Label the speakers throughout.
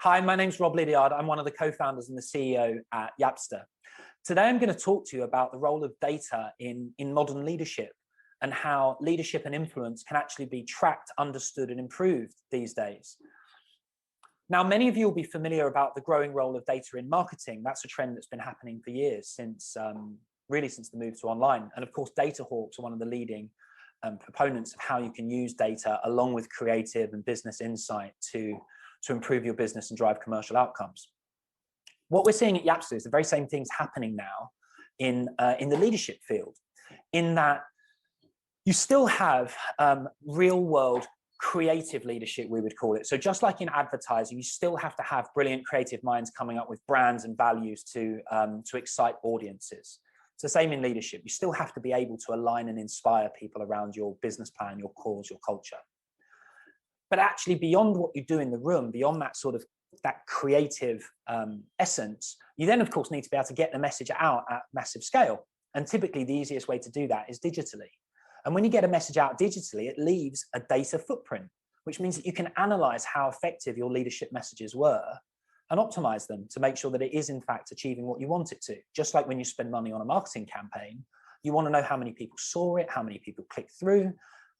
Speaker 1: Hi, my name's Rob Liddiard. I'm one of the co-founders and the CEO at Yapster. Today, I'm going to talk to you about the role of data in modern leadership and how leadership and influence can actually be tracked, understood, and improved these days. Now, many of you will be familiar about the growing role of data in marketing. That's a trend that's been happening for years, since really since the move to online. And of course, data hawks are one of the leading proponents of how you can use data along with creative and business insight to improve your business and drive commercial outcomes. What we're seeing at Yapster is the very same things happening now in the leadership field, in that you still have real world creative leadership, we would call it. So just like in advertising, you still have to have brilliant creative minds coming up with brands and values to excite audiences. It's the same in leadership. You still have to be able to align and inspire people around your business plan, your cause, your culture. But actually, beyond what you do in the room, beyond that sort of that creative essence, you then, of course, need to be able to get the message out at massive scale. And typically, the easiest way to do that is digitally. And when you get a message out digitally, it leaves a data footprint, which means that you can analyze how effective your leadership messages were and optimize them to make sure that it is, in fact, achieving what you want it to. Just like when you spend money on a marketing campaign, you want to know how many people saw it, how many people clicked through,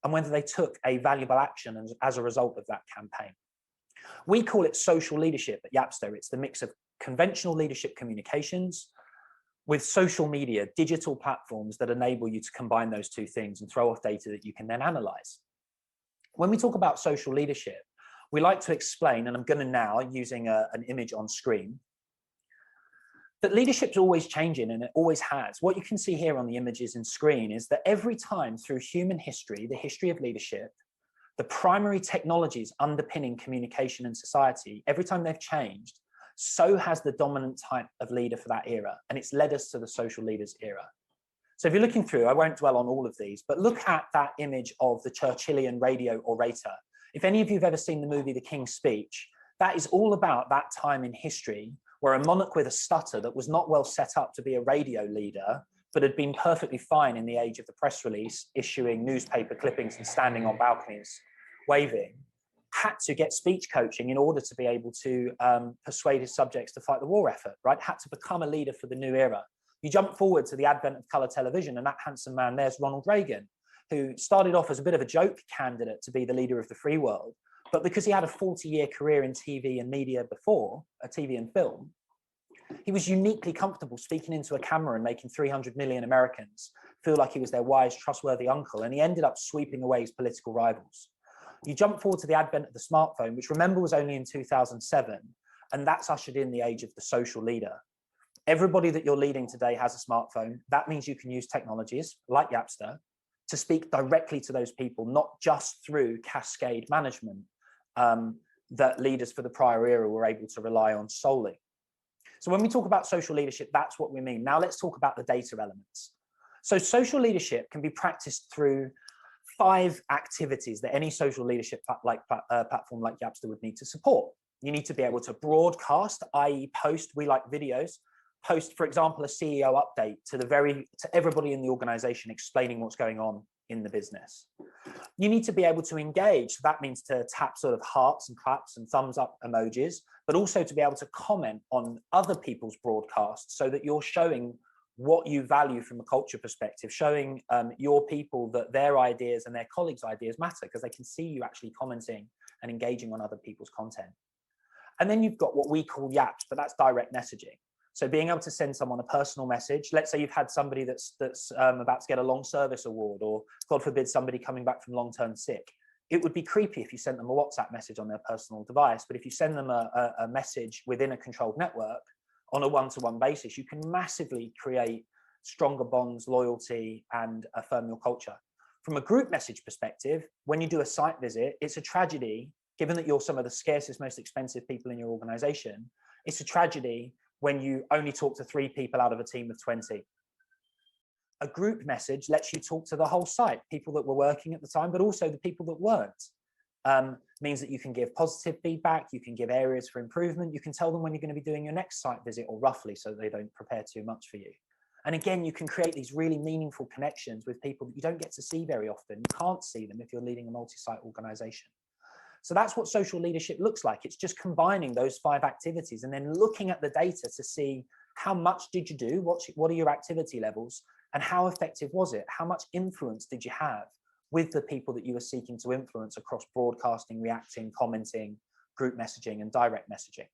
Speaker 1: and whether they took a valuable action as a result of that campaign. We call it social leadership at Yapster. It's the mix of conventional leadership communications with social media, digital platforms that enable you to combine those two things and throw off data that you can then analyze. When we talk about social leadership, we like to explain, and I'm going to now, using an image on screen, that leadership's always changing, and it always has. What you can see here on the images in screen is that every time through human history, the history of leadership, the primary technologies underpinning communication in society, every time they've changed, so has the dominant type of leader for that era. And it's led us to the social leaders era. So if you're looking through, I won't dwell on all of these, but look at that image of the Churchillian radio orator. If any of you have ever seen the movie The King's Speech, that is all about that time in history where a monarch with a stutter that was not well set up to be a radio leader, but had been perfectly fine in the age of the press release, issuing newspaper clippings and standing on balconies waving, had to get speech coaching in order to be able to persuade his subjects to fight the war effort, right? Had to become a leader for the new era. You jump forward to the advent of colour television, and that handsome man there's Ronald Reagan, who started off as a bit of a joke candidate to be the leader of the free world. But because he had a 40-year career in TV and media before, TV and film, he was uniquely comfortable speaking into a camera and making 300 million Americans feel like he was their wise, trustworthy uncle. And he ended up sweeping away his political rivals. You jump forward to the advent of the smartphone, which remember was only in 2007, and that's ushered in the age of the social leader. Everybody that you're leading today has a smartphone. That means you can use technologies like Yapster to speak directly to those people, not just through cascade management that leaders for the prior era were able to rely on solely. So when we talk about social leadership, that's what we mean. Now let's talk about the data elements. So social leadership can be practiced through 5 activities that any social leadership platform like Yapster would need to support. You need to be able to broadcast, i.e. post, we like videos, post, for example, a CEO update to everybody in the organization explaining what's going on in the business. You need to be able to engage. So that means to tap sort of hearts and claps and thumbs up emojis, but also to be able to comment on other people's broadcasts so that you're showing what you value from a culture perspective, showing your people that their ideas and their colleagues' ideas matter because they can see you actually commenting and engaging on other people's content. And then you've got what we call yaps, but that's direct messaging. So being able to send someone a personal message. Let's say you've had somebody that's about to get a long service award, or God forbid, somebody coming back from long-term sick. It would be creepy if you sent them a WhatsApp message on their personal device, but if you send them a message within a controlled network on a one-to-one basis, you can massively create stronger bonds, loyalty, and affirm your culture. From a group message perspective, when you do a site visit, it's a tragedy, given that you're some of the scarcest, most expensive people in your organization, it's a tragedy when you only talk to 3 people out of a team of 20. A group message lets you talk to the whole site, people that were working at the time, but also the people that weren't. Means that you can give positive feedback, you can give areas for improvement, you can tell them when you're going to be doing your next site visit, or roughly, so they don't prepare too much for you. And again, you can create these really meaningful connections with people that you don't get to see very often. You can't see them if you're leading a multi-site organization. So that's what social leadership looks like. It's just combining those 5 activities and then looking at the data to see how much did you do, what are your activity levels, and how effective was it? How much influence did you have with the people that you were seeking to influence across broadcasting, reacting, commenting, group messaging, and direct messaging?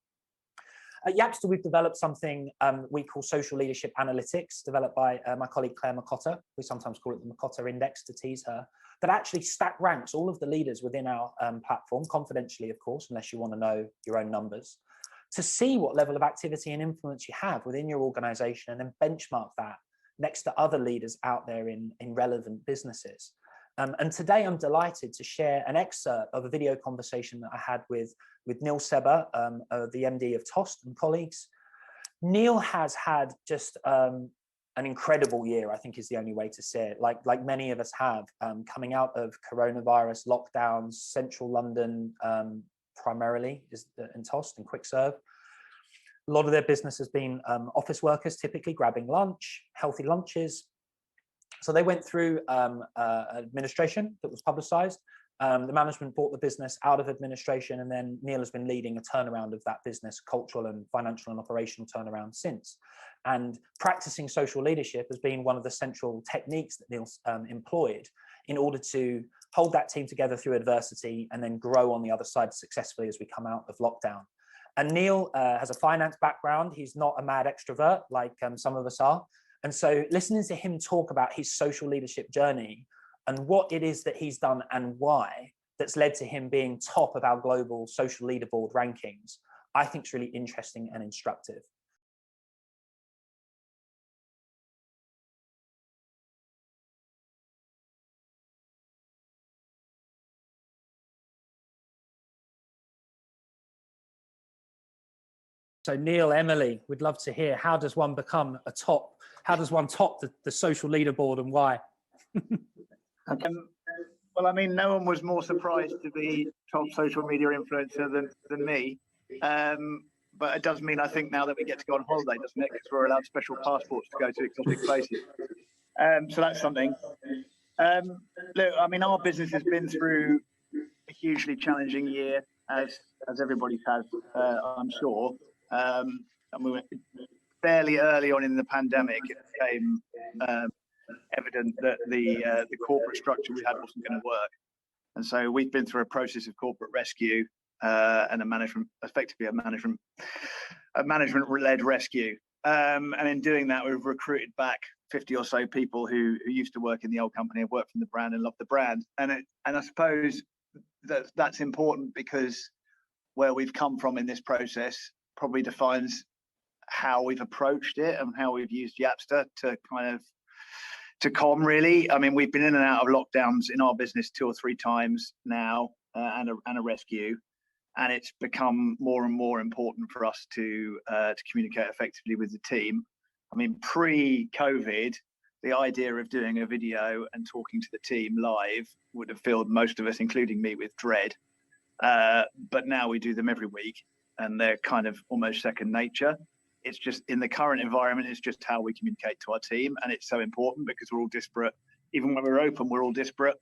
Speaker 1: At Yapster, we've developed something we call social leadership analytics, developed by my colleague Claire Macotta. We sometimes call it the Macotta Index to tease her, that actually stack ranks all of the leaders within our platform, confidentially, of course, unless you want to know your own numbers, to see what level of activity and influence you have within your organization, and then benchmark that next to other leaders out there in relevant businesses. And today I'm delighted to share an excerpt of a video conversation that I had with Neil Sebba, the MD of Tost and colleagues. Neil has had just an incredible year, I think is the only way to say it, like many of us have, coming out of coronavirus lockdowns, central London primarily is in Tost and quick serve. A lot of their business has been office workers, typically grabbing lunch, healthy lunches. So they went through administration that was publicized. The management bought the business out of administration, and then Neil has been leading a turnaround of that business, cultural and financial and operational turnaround since. And practicing social leadership has been one of the central techniques that Neil's employed in order to hold that team together through adversity and then grow on the other side successfully as we come out of lockdown. And Neil has a finance background. He's not a mad extrovert like some of us are. And so listening to him talk about his social leadership journey and what it is that he's done and why that's led to him being top of our global social leaderboard rankings, I think is really interesting and instructive. So Neil, Emily, we'd love to hear, how does one become a top? How does one top the social leaderboard, and why?
Speaker 2: Well, I mean, no one was more surprised to be top social media influencer than me. But it does mean, I think, now that we get to go on holiday, doesn't it? Because we're allowed special passports to go to exotic places. So that's something. Look, I mean, our business has been through a hugely challenging year, as everybody has, I'm sure. And we were fairly early on in the pandemic. It became evident that the corporate structure we had wasn't going to work, and so we've been through a process of corporate rescue and effectively a management-led rescue. And in doing that, we've recruited back 50 or so people who used to work in the old company and worked from the brand and loved the brand. And I suppose that's important because where we've come from in this process probably defines how we've approached it and how we've used Yapster to really. I mean, we've been in and out of lockdowns in our business 2 or 3 times now, and a rescue, and it's become more and more important for us to communicate effectively with the team. I mean, pre-COVID, the idea of doing a video and talking to the team live would have filled most of us, including me, with dread. But now we do them every week, and they're kind of almost second nature. It's just, in the current environment, it's just how we communicate to our team, and it's so important because we're all disparate. Even when we're open, we're all disparate,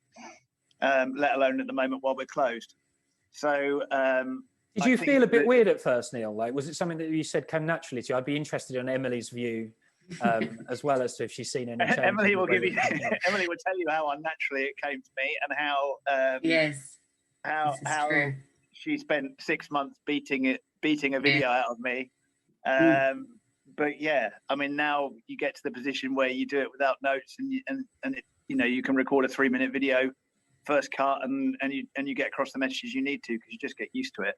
Speaker 2: let alone at the moment while we're closed. So
Speaker 1: did you feel a bit weird at first, Neil? Like, was it something that you said came naturally to you? I'd be interested in Emily's view, as well as to if she's seen any change.
Speaker 2: Emily will give you Emily will tell you how unnaturally it came to me, and how
Speaker 3: yes,
Speaker 2: how she spent 6 months beating a video out of me. But yeah, I mean, now you get to the position where you do it without notes, and you can record a 3-minute video, first cut, and you get across the messages you need to, because you just get used to it.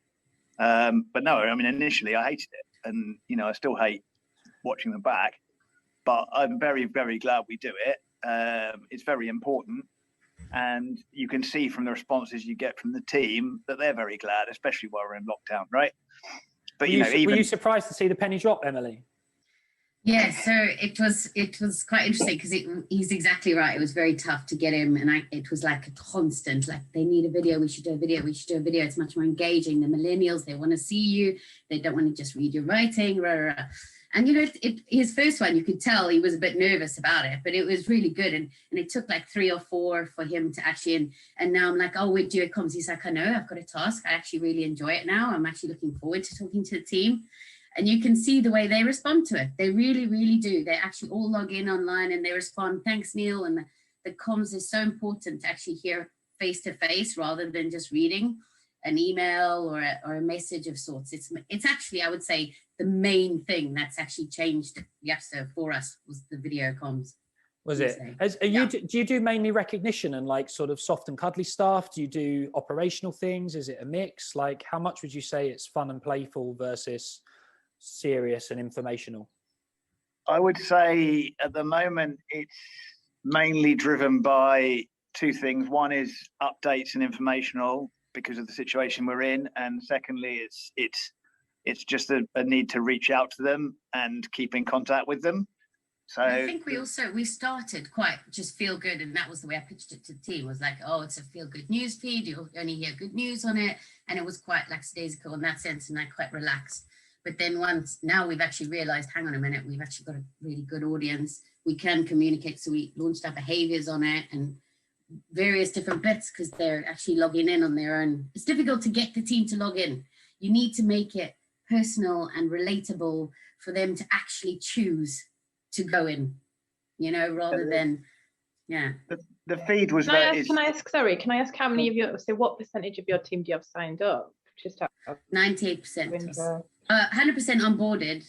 Speaker 2: But no, I mean, initially I hated it, and I still hate watching them back, but I'm very, very glad we do it. It's very important, and you can see from the responses you get from the team that they're very glad, especially while we're in lockdown, right? But
Speaker 1: were you surprised to see the penny drop, Emily?
Speaker 3: Yeah, so it was quite interesting because he's exactly right. It was very tough to get him, and it was like a constant, like, they need a video, we should do a video, we should do a video. It's much more engaging. The millennials, they want to see you, they don't want to just read your writing, rah, rah, rah. And you know, his first one, you could tell he was a bit nervous about it, but it was really good. And it took like 3 or 4 for him to actually, and now I'm like, oh, we're due comms. He's like, I know, I've got a task. I actually really enjoy it now. I'm actually looking forward to talking to the team. And you can see the way they respond to it. They really, really do. They actually all log in online and they respond, thanks, Neil. And the comms is so important to actually hear face to face rather than just reading an email or a message of sorts. It's actually, I would say, the main thing that's actually changed Yapster for us was the video comms.
Speaker 1: Was it? Do you do mainly recognition and like sort of soft and cuddly stuff? Do you do operational things? Is it a mix? Like how much would you say it's fun and playful versus serious and informational?
Speaker 2: I would say at the moment it's mainly driven by 2 things. One is updates and informational because of the situation we're in, and secondly it's just a need to reach out to them and keep in contact with them. So
Speaker 3: I think we started quite just feel good, and that was the way I pitched it to the team. Was like, oh, it's a feel good news feed, you'll only hear good news on it, and it was quite lackadaisical in that sense, and I quite relaxed. But then now we've actually realized, hang on a minute, we've actually got a really good audience, we can communicate. So we launched our behaviors on it and various different bits because they're actually logging in on their own. It's difficult to get the team to log in. You need to make it personal and relatable for them to actually choose to go in, you know, rather than, yeah.
Speaker 2: The feed was.
Speaker 4: Can I ask how many of your, so what percentage of your team do you have signed up? Just
Speaker 3: 98%. 100% onboarded,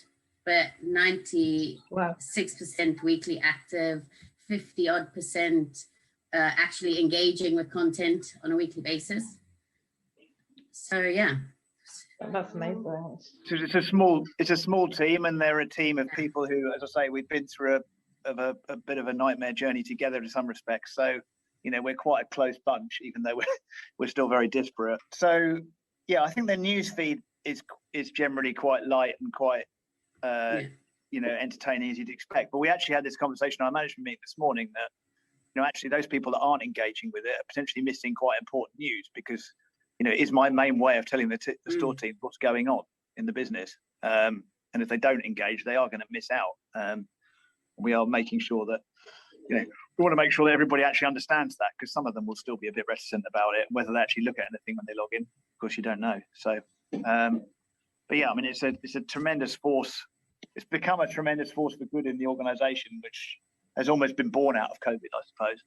Speaker 3: but 96% weekly active, 50% actually engaging with content on a weekly basis. So yeah.
Speaker 4: That's amazing.
Speaker 2: So it's a small team, and they're a team of people who, as I say, we've been through a bit of a nightmare journey together in some respects. So, you know, we're quite a close bunch, even though we're still very disparate. So yeah, I think the news feed is generally quite light and quite you know, entertaining as you'd expect. But we actually had this conversation on our management meeting this morning that, you know, actually those people that aren't engaging with it are potentially missing quite important news, because, you know, it is my main way of telling the store team what's going on in the business. And if they don't engage, they are going to miss out. We are making sure that, you know, we want to make sure that everybody actually understands that, because some of them will still be a bit reticent about it, whether they actually look at anything when they log in. Of course, you don't know. So, but yeah, I mean, it's a tremendous force. It's become a tremendous force for good in the organisation, which has almost been born out of COVID, I suppose.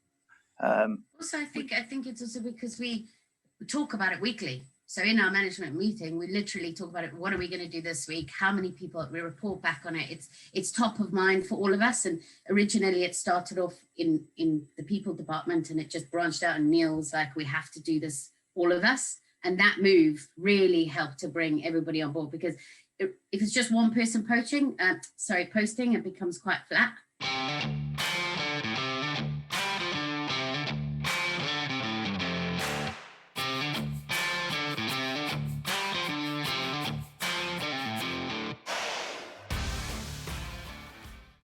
Speaker 3: Also, I think it's also because we talk about it weekly. So in our management meeting, we literally talk about it. What are we going to do this week? How many people? We report back on it. It's top of mind for all of us. And originally it started off in the people department, and it just branched out, and Neil was like, we have to do this, all of us. And that move really helped to bring everybody on board, because if it's just one person posting, it becomes quite flat.